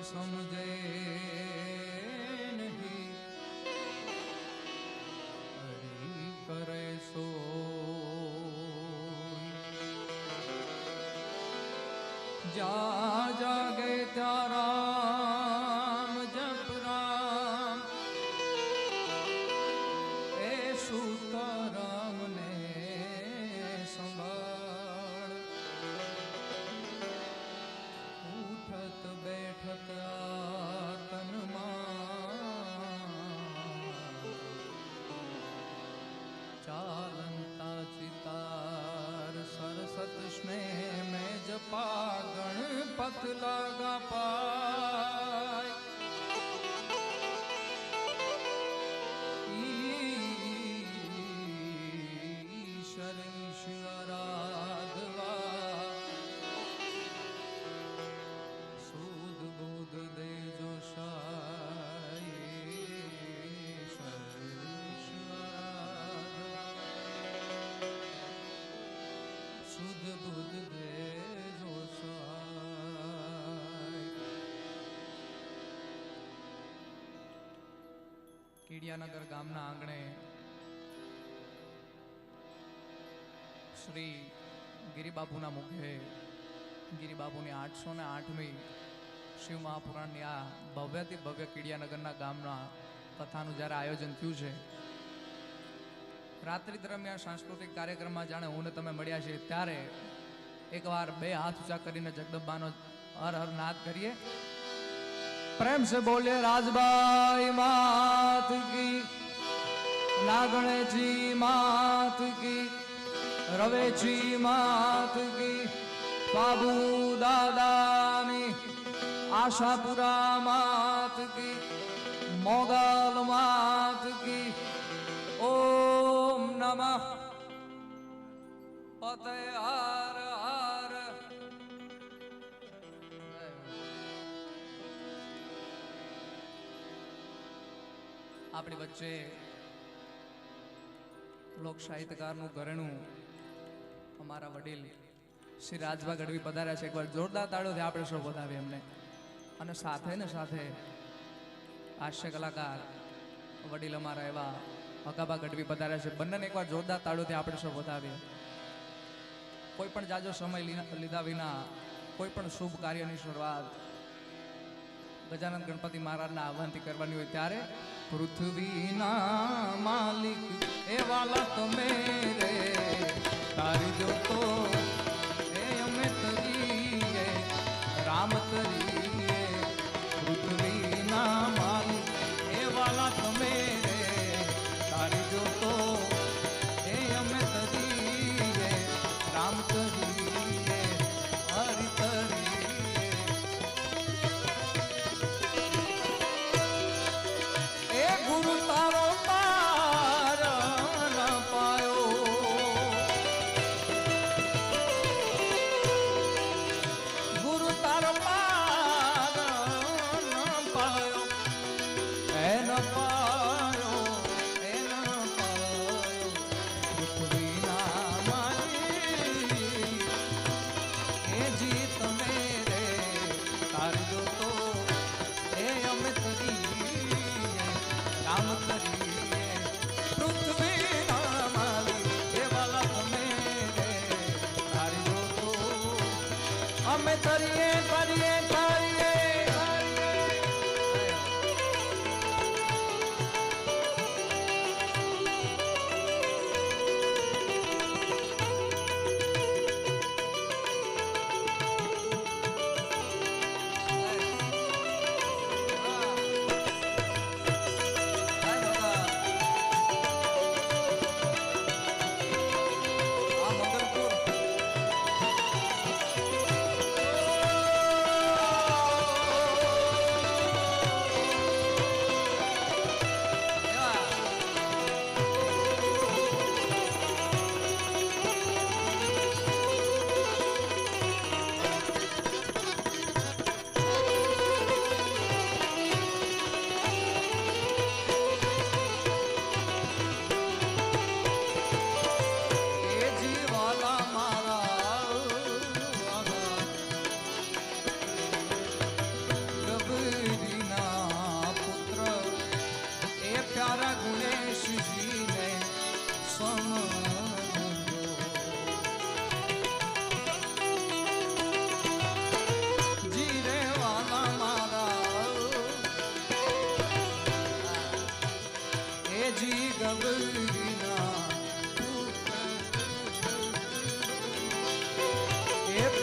समझे नहीं हरि करे सो जा जागे त्या राम जप राम ए सूता राम ने संभाल उठत बैठत तन चालंता चितार सरसत स्नेह में जपा गणपत लगा पाय ईश्वर ईश्वराधवा सूद बुध दे जो शाय ईश्वर ईश्वराधवा सूद बुध दे कीडियानगर गामना आंगणे श्री गिरिबाबूना मुखे गिरिबाबूनी 808मी शिव महापुराणनी आ भव्यથી ભવ્ય कीडियानगરના ગામના કથાનું જ્યારે આયોજન થયું છે રાત્રિ દરમિયાન સાંસ્કૃતિક કાર્યક્રમમાં જાણે હું ને તમે મળ્યા છે ત્યારે એકવાર બે હાથ ઊંચા કરીને જગદંબાનો હર હર નાદ કરીએ प्रेम से बोले राजबाई मात की नागणे जी मात की रवे जी मात की बाबू दादानी आशापुरा मात की मोगल मात की ओम नमः पते हर हर अपनी वच्चे लोक साहित्यकारનું ઘરેણું અમારા વડીલ શ્રી રાજભા ગઢવી પધાર્યા છે એકવાર જોરદાર તાળીઓથી આપણે સૌ વધાવીએ એમને અને સાથે ને સાથે હાસ્ય કલાકાર વડીલ અમારા એવા હકાબા ગઢવી પધાર્યા છે બંનેને એકવાર જોરદાર તાળીઓથી આપણે સૌ વધાવીએ કોઈ પણ જાજો સમય લીધા વિના કોઈ પણ શુભ કાર્યની શરૂઆત ગજાનંદ ગણપતિ મહારાજના આહ્વાનથી કરવાની હોય ત્યારે पृथ्वी ना मालिक ए वाला तो मेरे तारी जो तो ए हमें तरी राम तरी पृथ्वी ना मालिक ए वाला तो मेरे तारी जो तो ए हमें तरी राम तरी हरि तरी गुरु तारो पार न पायो गुरु तारो पार न पायो ए न पायो ए न पायो पृथ्वी ना माली ए जीत मेरे तार जो तो ए अमित राम करिए पृथ्वी ना माली ये वाला मेरे तारी जो तो हमें करिए करिए करिए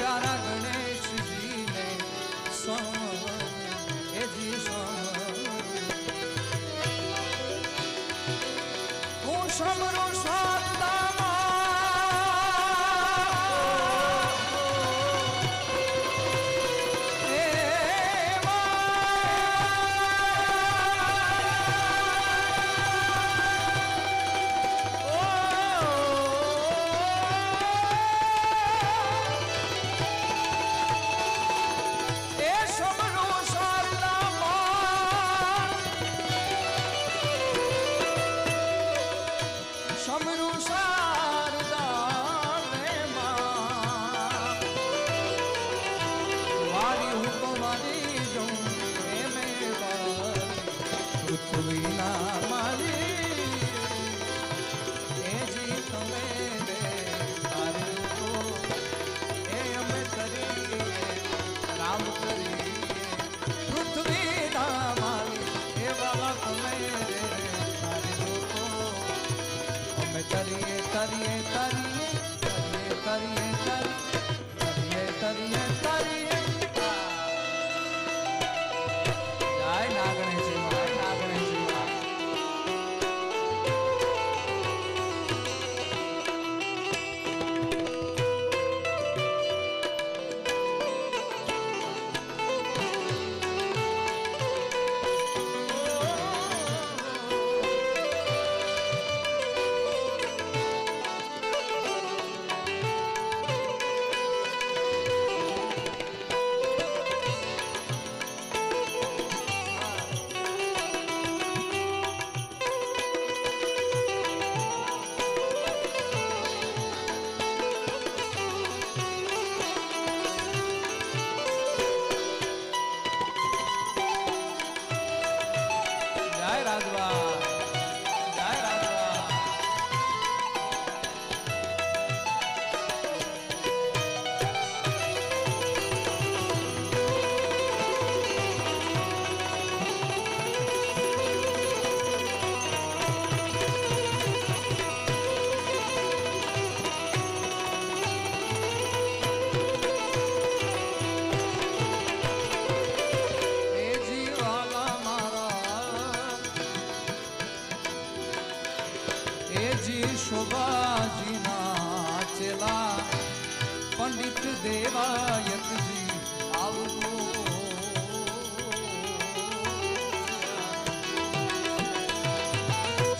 प्यारा गणेश जी ने समर ए जी समर હું સમરો તરીએ તરીએ તરીએ તરીએ તરીએ તરીએ તરીએ જય નાગણે જીવા નાગણે જીવા શોભાજીના ચેલા પંડિત દેવાયતજી આવજો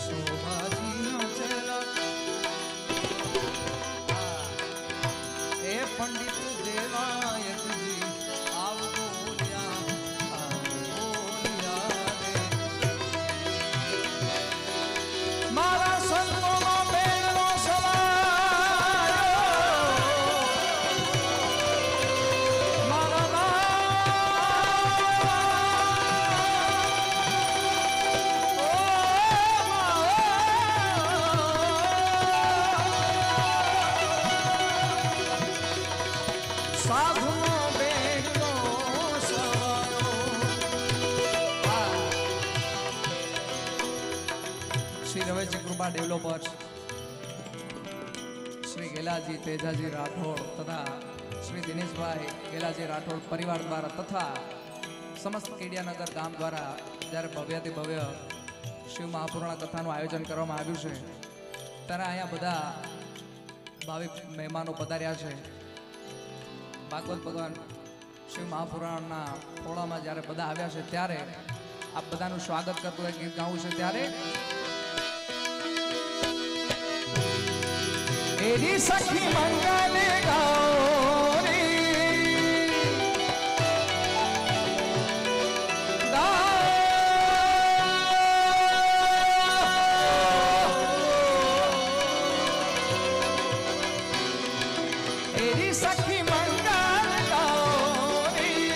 શોભાજીનો ચેલા એ પંડિત દેવાયતજી આવજો મારા સંતો શ્રી રવેજી કૃપા ડેવલપર્સ શ્રી ગેલાજી તેજાજી રાઠોડ તથા શ્રી દિનેશભાઈ ગેલાજી રાઠોડ પરિવાર દ્વારા તથા સમસ્ત કેડિયાનગર ગામ દ્વારા જ્યારે ભવ્યથી ભવ્ય શિવ મહાપુરાણ કથાનું આયોજન કરવામાં આવ્યું છે ત્યારે અહીંયા બધા ભાવિક મહેમાનો પધાર્યા છે. ભાગવત ભગવાન શિવ મહાપુરાણના ખોળામાં જ્યારે બધા આવ્યા છે ત્યારે આપ બધાનું સ્વાગત કરતું એક ગીત ગાવું છે. ત્યારે એરી સખી મંગલે ગૌરી એરી સખી મંગલ ગૌરી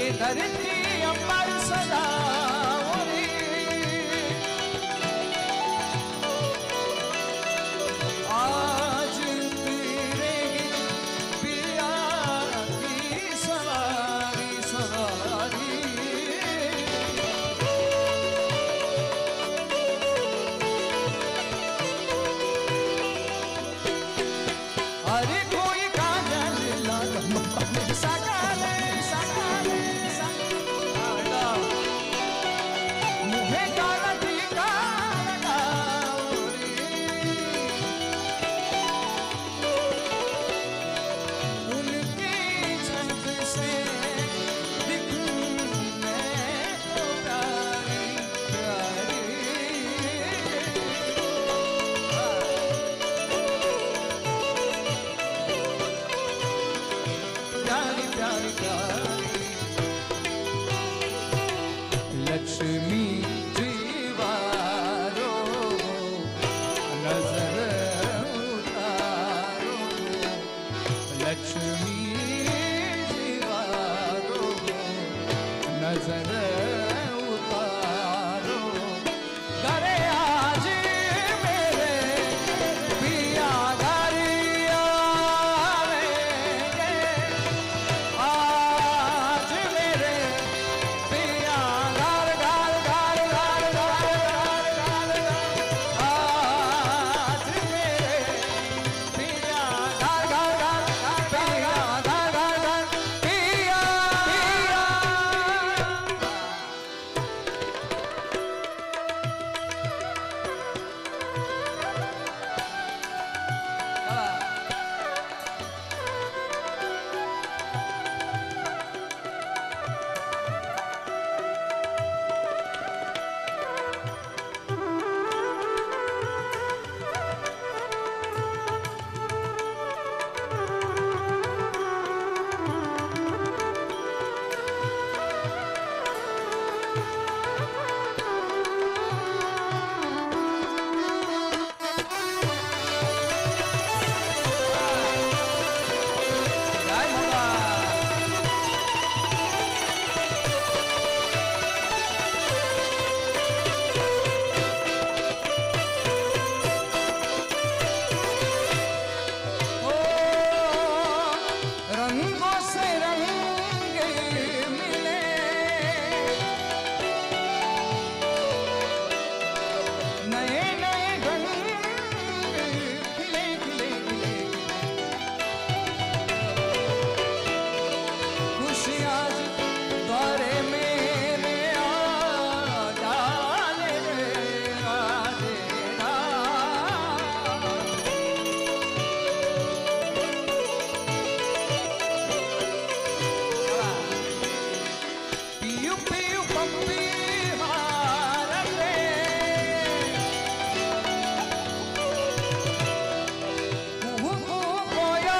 એ ધરતી અંબર સદા लक्ष्मी दीवारो नजर उतारो करे आज मेरे पिया घरिया रे आज मेरे पिया घर घर घर घर घर घर आज मेरे पिया घर घर घर पिया घर घर घर पिया पिया જય ભગવાન ओ रंगों से रंग मिले नए नए रंग खिले खिले खिले खुशियाँ द्वारे मेरे आ डाले रे राधे राम पियू पियू पप्पी हार रे कुहू कुहू कोयल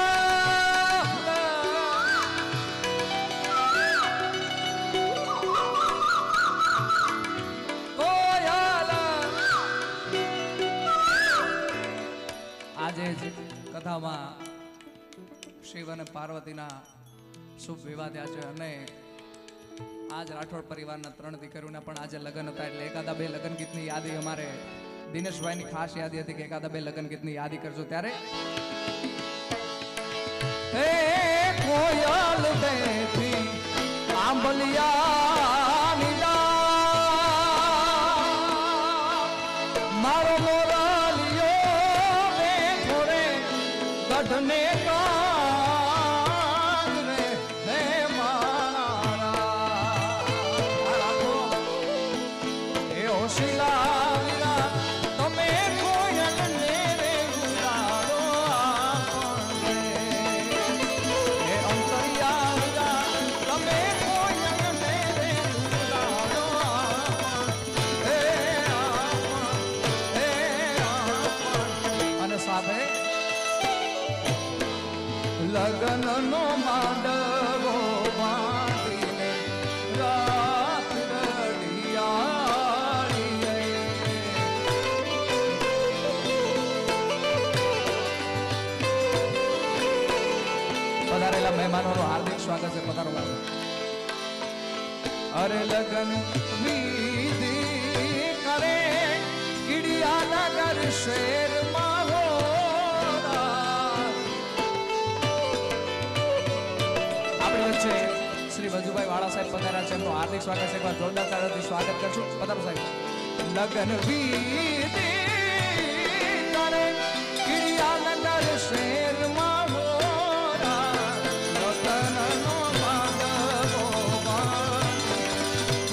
કોયલ આજે જ કથામાં શિવ અને પાર્વતીના શુભ વિવાહ થયા છે અને આજ રાઠોડ પરિવારના 3 દીકરીઓના પણ આજે લગ્ન હતા એટલે એકાદા બે લગ્ન ગીતની યાદી અમારે દિનેશભાઈની ખાસ યાદી હતી કે એકાદા બે લગ્ન ગીતની યાદી કરજો ત્યારે હે કોયલ બેઠી આંબલિયા નીડા મારો મોરાલિયો બેઠો રે ગઢને કાન રે હે મારા એ ઓશિલા વિરા તમે કોયલને રે ગુલાલો આપણને એ અંતરિયા વિરા તમે કોયલને રે ગુલાલો આપણને હે અને સાથે લગનનો માંડવો બાંધીને રાત રડિયાળી પધારેલા મહેમાનોનું હાર્દિક સ્વાગત છે પધારો બાજુ અરે લગન વિધિ કરે કીડિયા નગર શેરમાં આપણી વચ્ચે શ્રી વજુભાઈ વાળા સાહેબ પધાર્યા છે એમનું હાર્દિક સ્વાગત છે એકવાર જોરદાર તાળીઓથી સ્વાગત કરશું પધારો સાહેબ લગન વિધિ કરે કીડિયા નગર શેરમાં રતનનો માંડવો બાંધી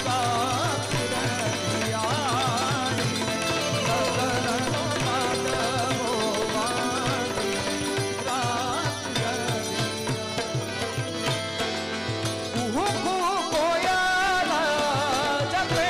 રાત રડિયાળી રતનનો માંડવો બાંધી રાત રડિયાળી કુહુ કુહુ કોયલ જપે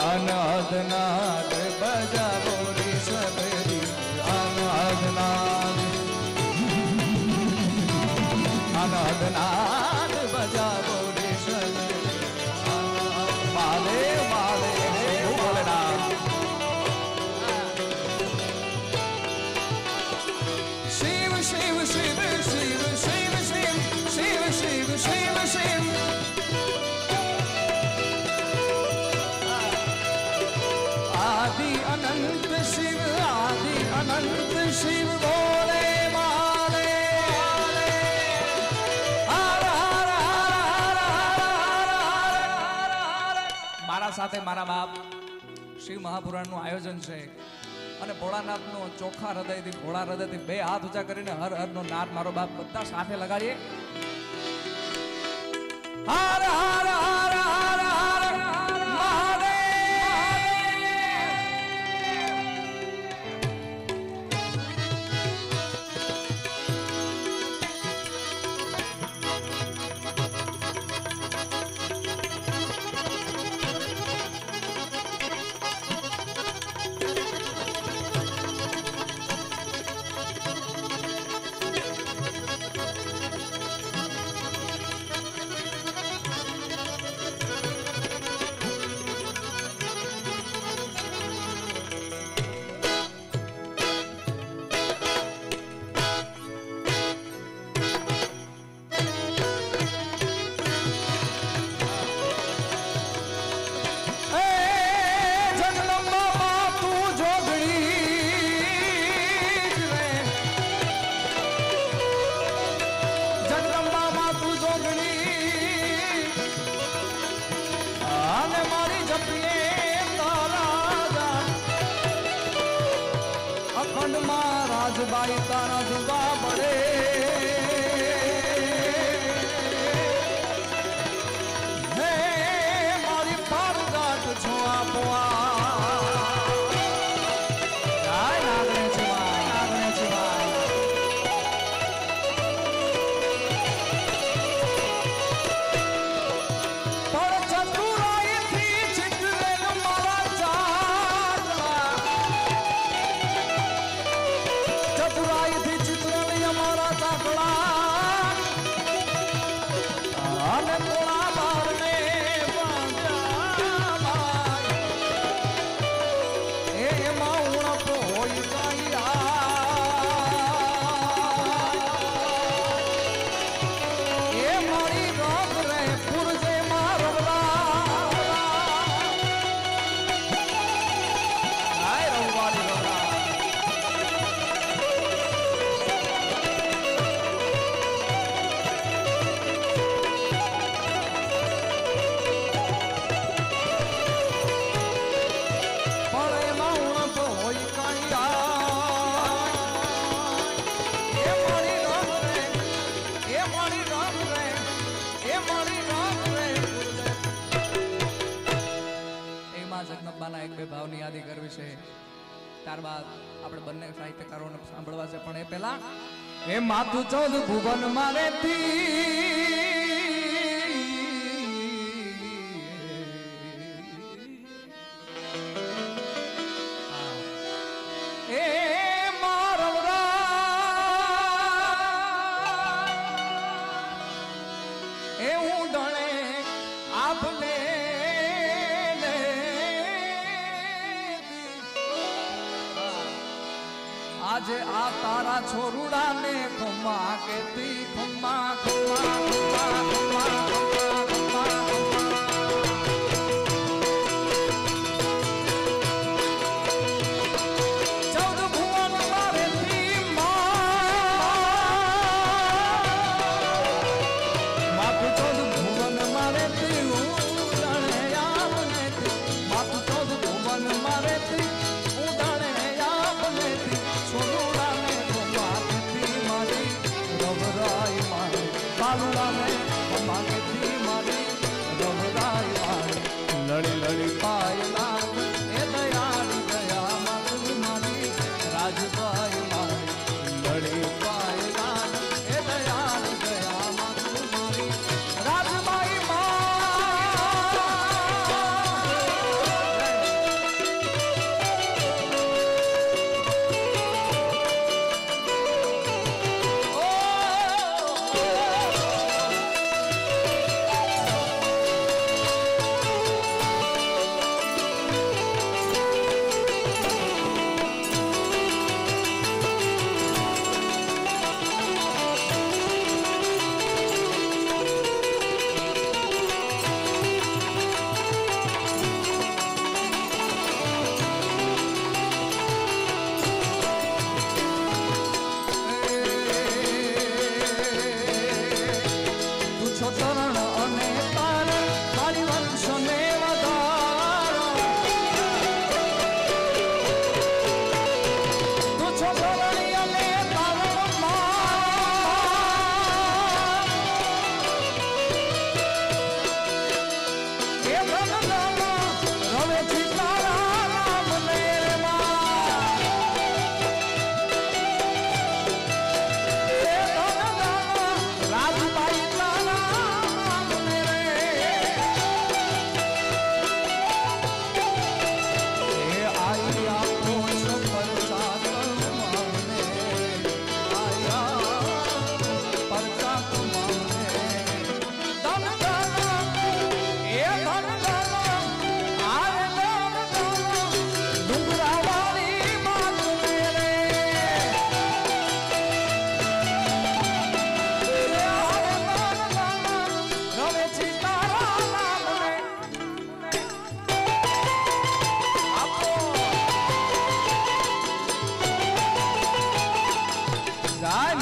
અનાદનાદ બજાવો રે સબરી અનાદનાદ અનાદનાદ બજાવો રે સબરી મહાદેવ મહાદેવ ભોલેનાથ શિવ શિવ શિવ શિવ શિવ શિવ શિવ શિવ શિવ શિવ आदि अनंत शिव बोले मारे मारा साथे मारा बाप शिव महापुराण નું આયોજન છે અને ભોળાનાથ નો ચોખા હૃદય થી ભોળા હૃદય થી બે હાથ ઊંચા કરીને હર હર નો નાદ મારો બાપ બધા સાથે લગાડીએ હર હર હર હર રાજબાઈ તારા જુદા પડે હે મારી પારગાટ છો આપવા નાગણે છીવા પણ ચતુરાઈથી ચિતરેલ મારા ચાકડા ચતુરાઈથી ચિતરેલ અમારા ચાકડા અને પોળા બારને એમાં ઉણપ હોય કઈ એ મારી રોગ રે પુરજે મારવલા હાય રવવાળી રવલા પણ એમાં ઉણપ હોય કઈ એ મારી રોગ રે એ મારી રોગ રે એ મારી રોગ રે એમાં જગદંબાના એક બે ભાવની યાદી કરવી છે ત્યારબાદ આપણે બંને સાહિત્યકારોને સાંભળવા છે પણ એ પહેલા એ માથું 14 ભુવન મારેથી એ મારવરા એ હું ડણે આપને આજે આ તારા છોરુડાને ખમ્મા કેતી ખમ્મા ખમ્મા ખમ્મા ખમ્મા ખમ્મા ખમ્મા ચૌદ ભુવન મારેથી માથું 14 ભુવન મારેથી ઉડાણે આપનેથી માથું 14 ભુવન મારેથી ઉડાણે આપનેથી છોરુડાને ખમ્મા કેતી મારી રવરાઈ મારી બાલુડાને ખમ્મા કેતી મારી રવરાઈ મારી લડી લડી પાયલા એ દયાળી દયા મારી મારી રાજભાઈ મારી લડી પાયલા એ દયાળી દયા મારી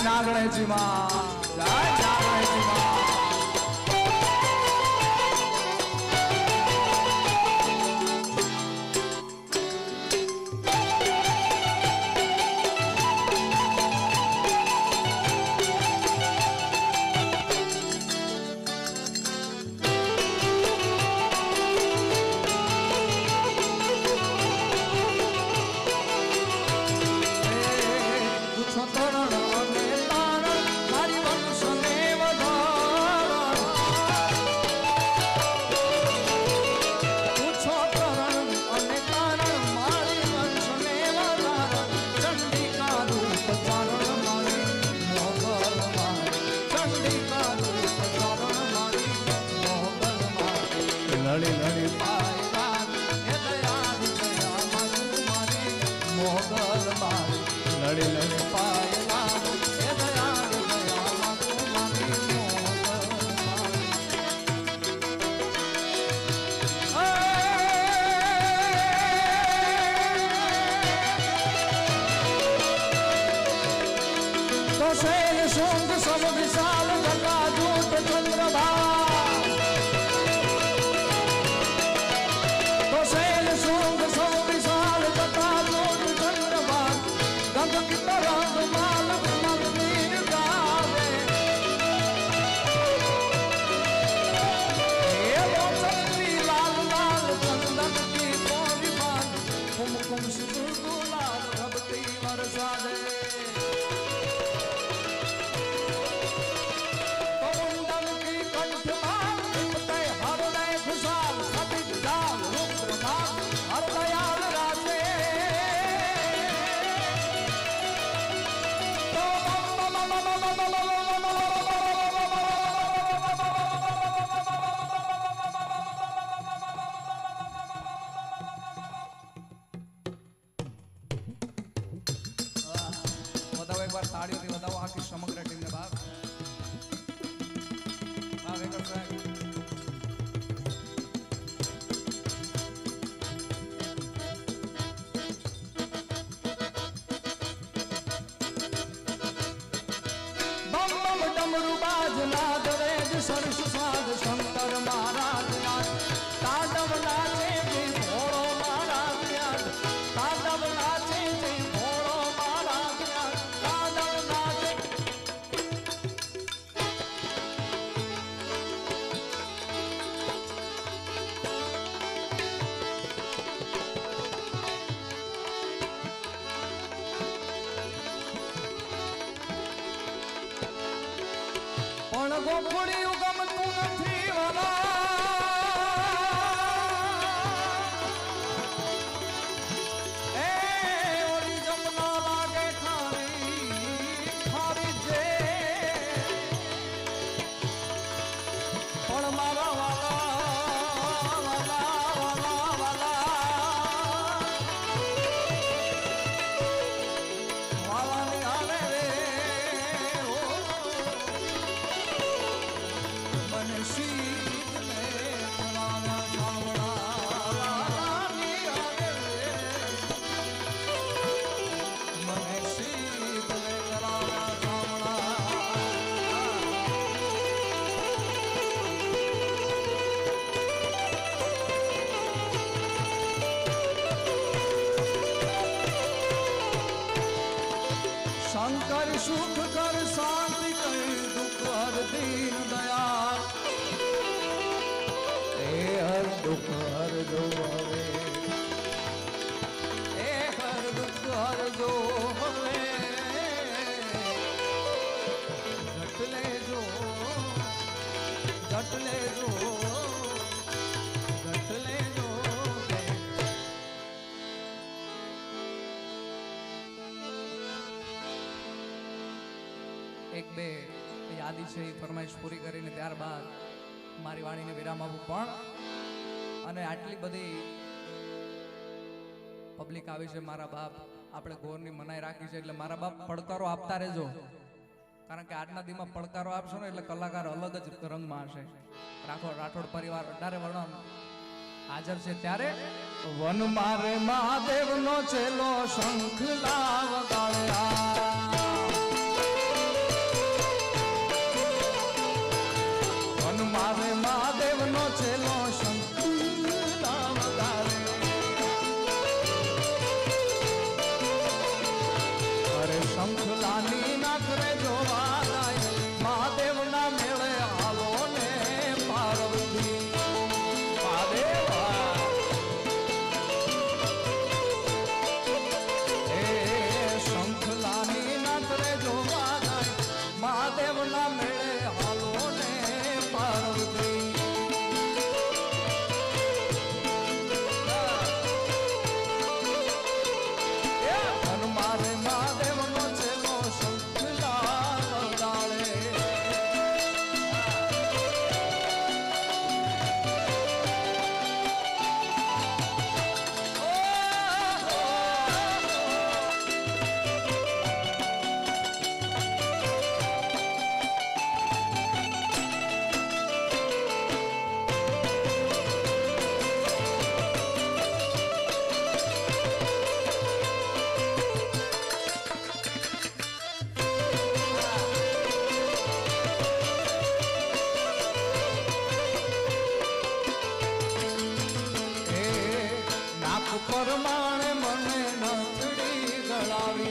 નાગણેજી માં, જય નાગણેજી માં. લડી લડી પાયલા હે દયાની દયા મારું મારી મોગલ મારી, લડી લડી પાયલા હે દયાની દયા મારું મારી મોગલ મારી. તો શૈલ શુંગ સમ વિશાલ ગંગા જૂટ ચંદ્રભા, शैल शुंग सो विशाल तथा जोत चंद्रभान, गंग की तरंग माल विमल नीर गावे. ये लोचन लाल लाल चंदन की कोरी मान, कुमकुम सिंदूर गुलाल भक्ति बरसा दे. तो मुंडन की कंठ मान निपटे हृदय खुशाल, सतित जाल हर दयाल राजे. बताओ एक बार ताड़ियों बताओ आखिर समग्र टीम ने भाग वेंकट साहब. डमरू बाज नाद वेद सरस साध शंकर महाराज आज, तांडव नाचे जी भोळो महाराज आज, तांडव नाचे जी भोळो महाराज आज, तांडव नाचे. પણ ગોકુળિયું ગમતું નથી વાલા, એ ઓલી જમના લાગે ખારી ખારી જે, પણ મારા વાલા વાલા વાલા વાલા વાલાની હાલે રે. शंकर सुख कर शांति कर दुख हर दीन दयाल, ए हर दुख हर जो हवे, ए हर दुख हर जो हवे, झट ले जो झट ले जो झट ले जो. એક બે યાદી છે એ ફરમાઈશ પૂરી કરીને ત્યારબાદ મારી વાણીને વિરામ આપું. પણ અને આટલી બધી પબ્લિક આવી છે મારા બાપ, આપણે ગોરની મનાઈ રાખી છે એટલે મારા બાપ પડકારો આપતા રહેજો, કારણ કે આજના દીમાં પડકારો આપશો ને એટલે કલાકાર અલગ જ રંગમાં હશે. રાઠોડ પરિવાર 18 વર્ણ હાજર છે ત્યારે વન મારે મહાદેવનો ચેલો શંખ લાવ ગાળ્યા.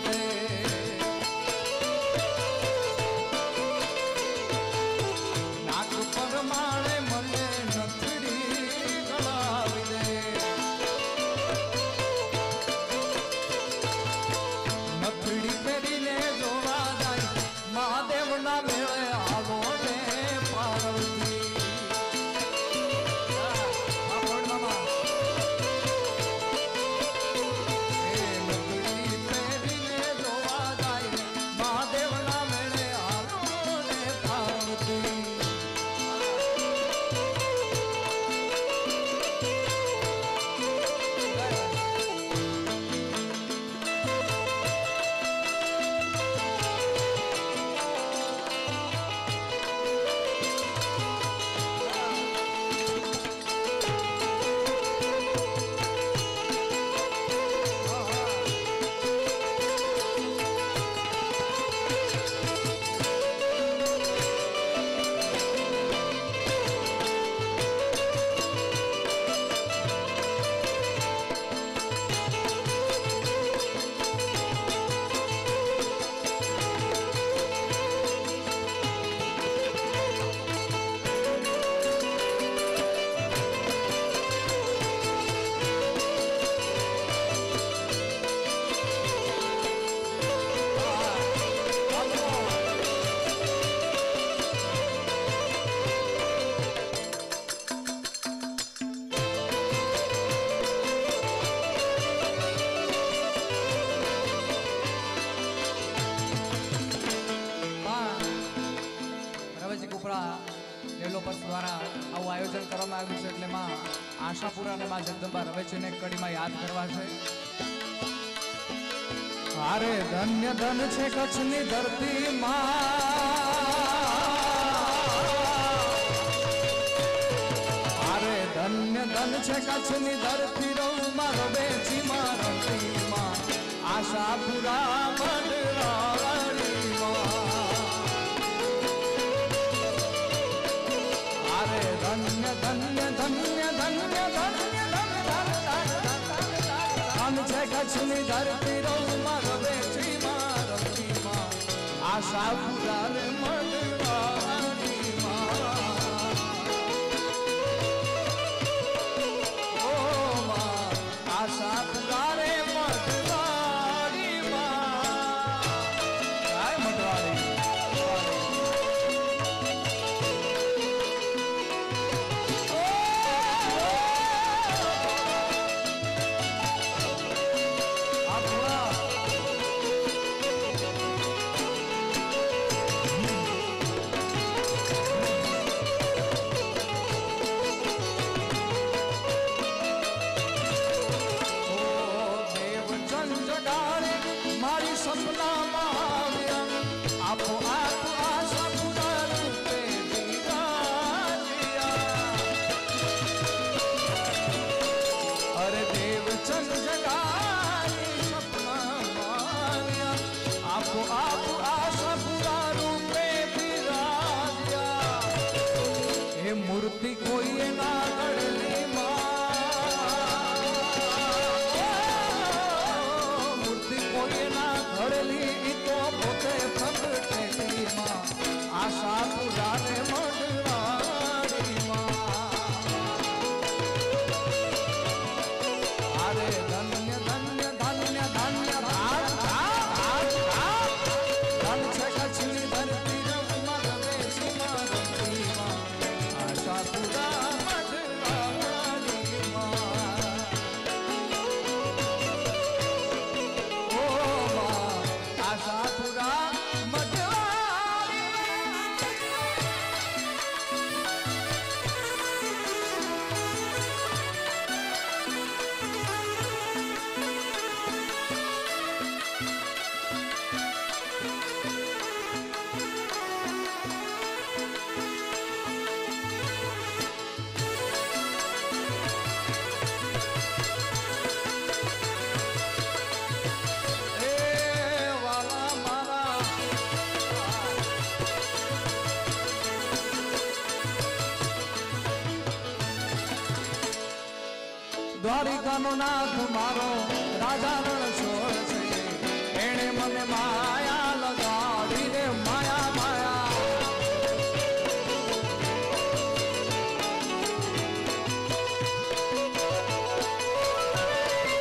દે. નાક પર માળે મને નથડી ગળાવી દે. નથડી પહેરીને જોવા જાય મહાદેવના મેળે આવો ને પાર્વતી. દ્વારા આવું આયોજન કરવામાં આવ્યું છે એટલે માં આશાપુરા અને માં જગદંબા રવેચીને કડીમાં યાદ કરવા છે. અરે ધન્ય ધન છે કચ્છની ધરતી માં. અરે ધન્ય ધન છે કચ્છની ધરતી રવમાં રવેચી માં રમતી માં. આશાપુરા મંડરાળી માં. ધન્ય ધન્ય ધન્ય ધન્ય ધન્ય ધન છે કચ્છની ધરતી રવમાં રવેચી માં રમતી માં. આશાપુરા રે મંડરાળી માં. ઓ માં આશાપુરા રે મંડરાળી માં. કાય મંડરાળી મૂર્તિ કોઈ ના ઘડલી માં. મૂર્તિ કોઈ ના ઘડલી તો પોતે પ્રગટેલી માં. આશાપુરા રે મંડરાળી માં. અરે ધન્ય ધન્ય ધન્ય ધન્ય ધન છે કચ્છની ધરતી રવમાં રવેચી માં રમતી માં. આશાપુરા મંડરાળી માં. ઓ માં આશાપુરા મંડરાળી દ્વારિકાનો નાથ મારો રાજા રણછોડ છે. એણે મને માયા લગાડી રે માયા માયા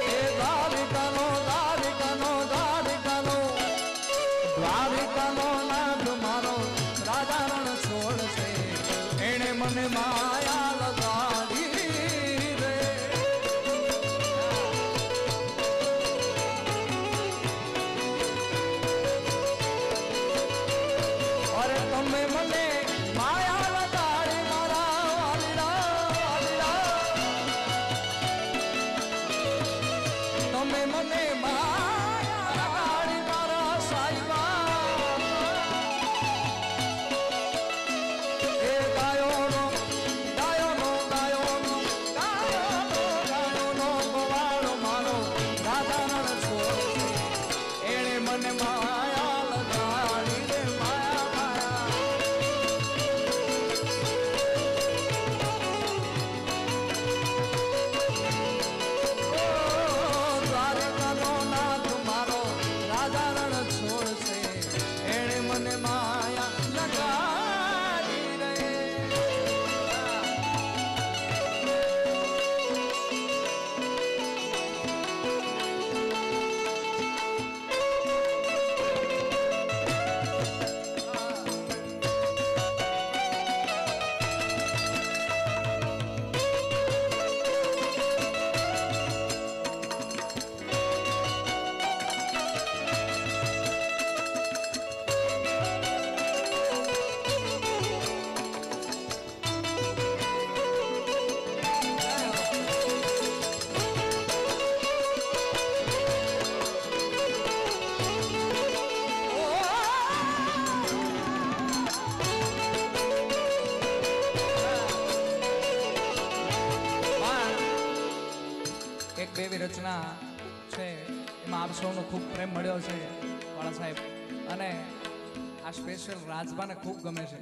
એ દ્વારિકાનો દ્વારિકાનો દ્વારિકાનો દ્વારિકાનો નાથ મારો રાજા રણ છોડ છે એણે મને માયા લગાડી રે અરે તમે મને માયા લગાડી મારા વાલીડા તમે મને માયા લગાડી મારા સાઈબા એ ગાયોનો ગાયોનો ગાયોનો ગાયોનો ગાયોનો ગવાળો મારો રાધા રણ છોડ એણે મને માયા લગાડી રે માયા માયા દ્વારકાનો નાથ મારો રાજા રણ છોડ છે એણે મને માયા લગાડી રે એક બેવી રચના છે એમાં આપ સૌનો ખૂબ પ્રેમ મળ્યો છે વાળા સાહેબ અને આ સ્પેશિયલ રાજબાને ખૂબ ગમે છે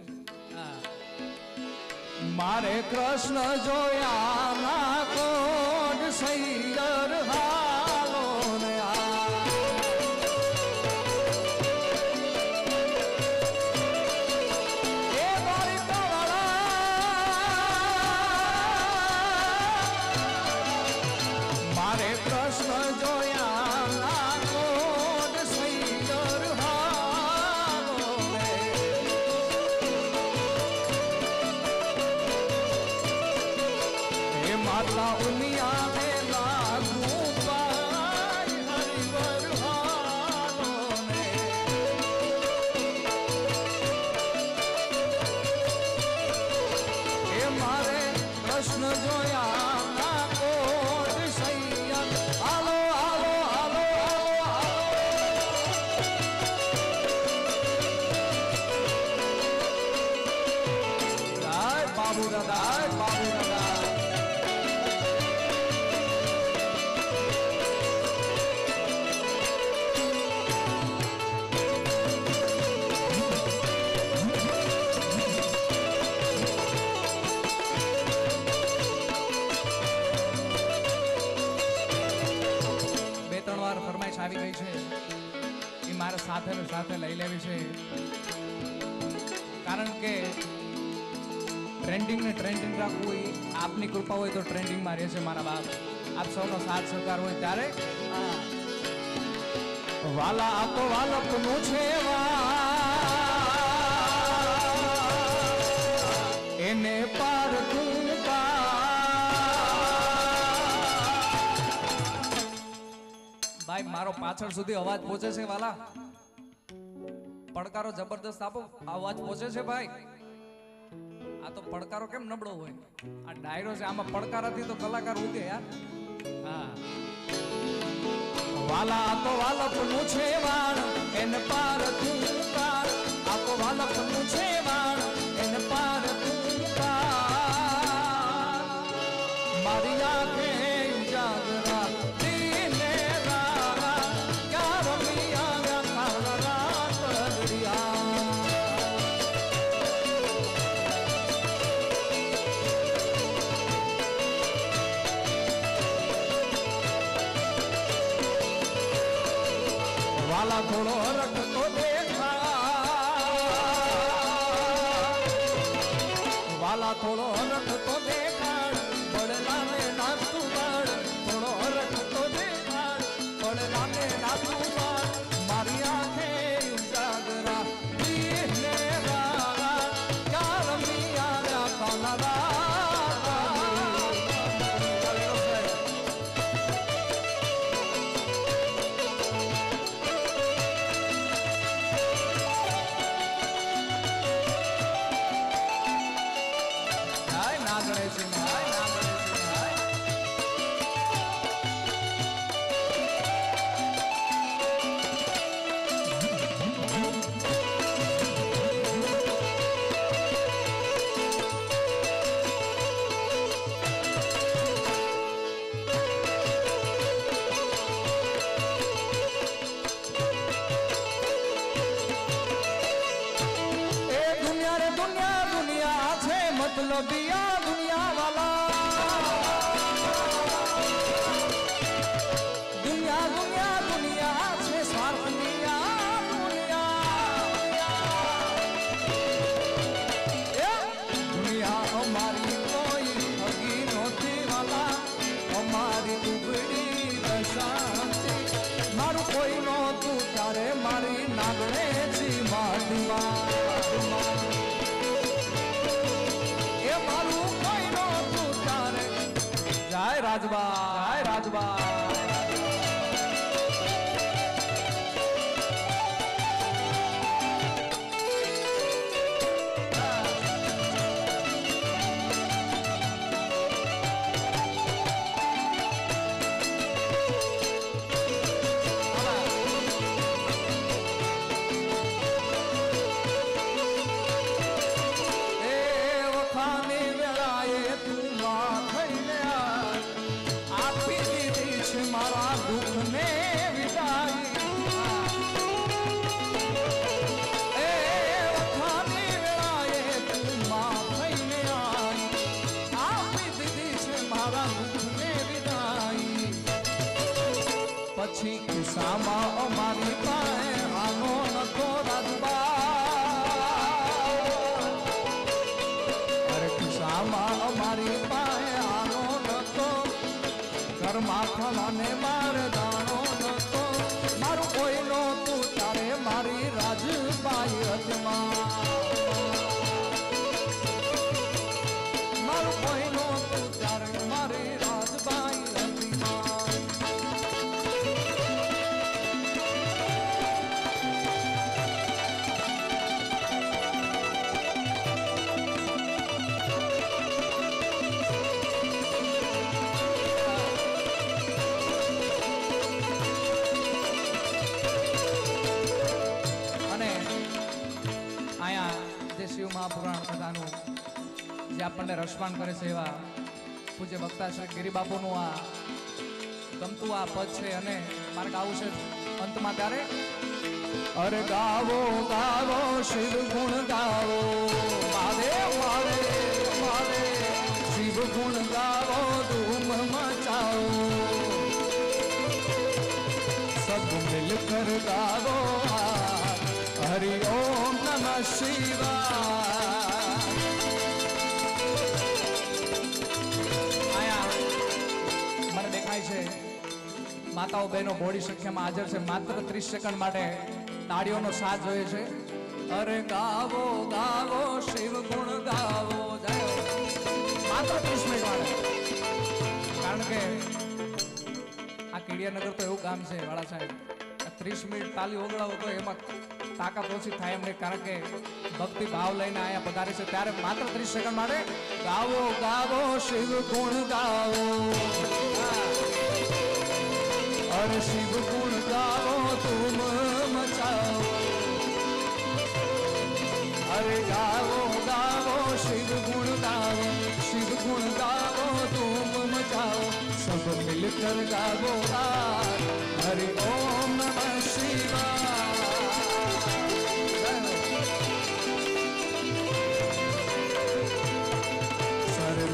મારે કૃષ્ણ જોયા ના કોડ સૈયર હાલો ને એ મારે કૃષ્ણ જોયા ના કોડ સૈયર હાલો રે હે માતા ઉમિયા ને લાગુ પાય હરિવર હાલો ને હે મારે કૃષ્ણ જોયા ના કોડ સૈયર હાલો હાલો હાલો હાલો જય બાબુ દાદા જય બાબુ દાદા બે ત્રણ વાર ફરમાઈશ આવી ગઈ છે એ મારે સાથે ને સાથે લઈ લેવી છે કારણ કે ટ્રેન્ડિંગ ને ટ્રેન્ડિંગ રાખવું એ આપની કૃપા હોય તો ટ્રેન્ડિંગમાં રહે છે મારા બાપ આપ સૌનો સાથ સહકાર હોય ત્યારે વાલા આ તો વાલપનું છે એને પાર તું ભાઈ મારો પાછળ સુધી અવાજ પહોંચે છે વાલા પડકારો જબરદસ્ત આપો અવાજ પહોંચે છે ભાઈ આ તો પડકારો કેમ નબળો હોય આ ડાયરો છે આમાં પડકારાથી તો કલાકાર ઉગે યાર હા વાલા આ તો વાલપનું છે વાણ એને પાર તું પાર આ તો વાલપનું છે વાણ એને પાર તું પાર મારી આંખે જાગરા દીને રારા ક્યાં રમી આવ્યા કાળા રાત પગડિયા વાલા વાલા થોડો રખતો દેખા, વાલા થોડો રખતો દેખાડ, પડલા ને નાચતું બાળ, થોડો રખતો દેખાડ, પડલા ને નાચતું બાળ, મારી આંખે ઉજાગરા દીને રા, ક્યાં રમી આવ્યા કાનરા. मतलबिया दुनिया वाला, दुनिया दुनिया दुनिया છે સ્વાર્થનિયા દુનિયા અમારી કોઈ હગી નહોતી વાલા, અમારી ઉગડી દશાંતિ, મારું કોઈ નહોતું ત્યારે મારી નાગણે જી માટીમાં, જય રાજબા, જય રાજબા. મારા દુઃખને વિદાય એ વખાની વેળાએ તું માં થઈને આવી, આપી દીધી છે મારા દુઃખને વિદાય. પછી ખિસ્સામાં અમારી પાસે આનો નતો રાજબા, અરે ખિસ્સામાં અમારી પાસે આનો નતો, માથાને માર દાણો નતો, મારું કોઈ નહોતું ત્યારે મારી રાજબાઈ હતી, મારું કોઈ નહોતું ત્યારે મારી રાજબાઈ હતી. શિવ મહાપુરાણ કથાનું જે આપણને રસપાન કરે છે એવા પૂજ્ય વક્તા શ્રી ગિરિબાપુનું આ ગમતું આ પદ છે, અને મારે ગાવું છે અંતમાં ત્યારે અરે ગાવો ગાવો શિવ ગુણ ગાવો, મારે મારે મારે શિવ ગુણ ગાવો, ધૂમ મચાવો, સબ મિલ કર ગાવો હરિ ઓમ નમઃ શિવાય. મને દેખાય છે માતાઓ બહેનો બોડી સંખ્યામાં હાજર છે, માત્ર 30 સેકન્ડ માટે તાળીઓનો સાથ જોઈએ છે. અરે ગાવો ગાવો શિવ ગુણ ગાવો, માત્ર 30 મિનિટ માટે, કારણ કે આ કેડિયાનગર તો એવું ગામ છે વાળા સાહેબ, 30 મિનિટ તાલી ઓગળાવો તો એમાં તાકાત ઓછી થાય એમ નહીં, કારણ કે ભક્તિ ભાવ લઈને આયા પધારે છે, ત્યારે માત્ર 30 સેકન્ડ માટે ગાવો ગાવો શિવ ગુણ ગાવો, અરે શિવ ગુણ ગાવો તુમ મચાવો, અરે ગાવો ગાવો શિવ ગુણ ગાવો, શિવ ગુણ ગાવો તુમ મચાવો, સબ મિલકર ગાવો હરિ ઓમ નમઃ શિવાય.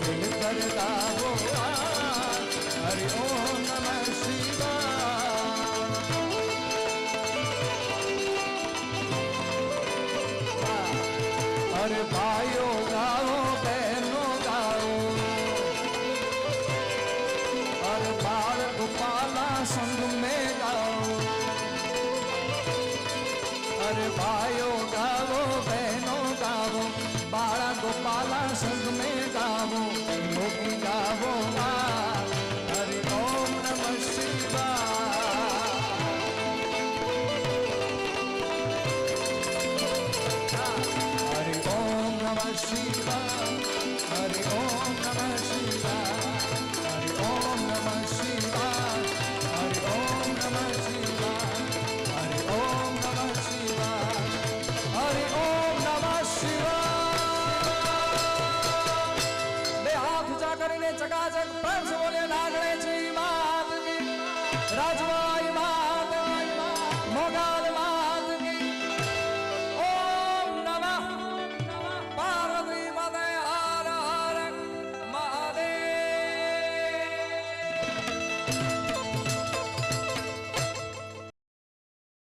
मिलकर गावो हरि ओम नमः शिवाय. अरे भाइयों गाओ बहनों गाओ अरे बाल गोपाला संग में गाओ अरे भाइयों गाओ बहनों गाओ बाला गोपाला संग में गाओ लोकी गाओ हरि ओम नमः शिवाय हरि ओम नमः शिवाय हरि ओम नमः शिवाय हरि ओम नमः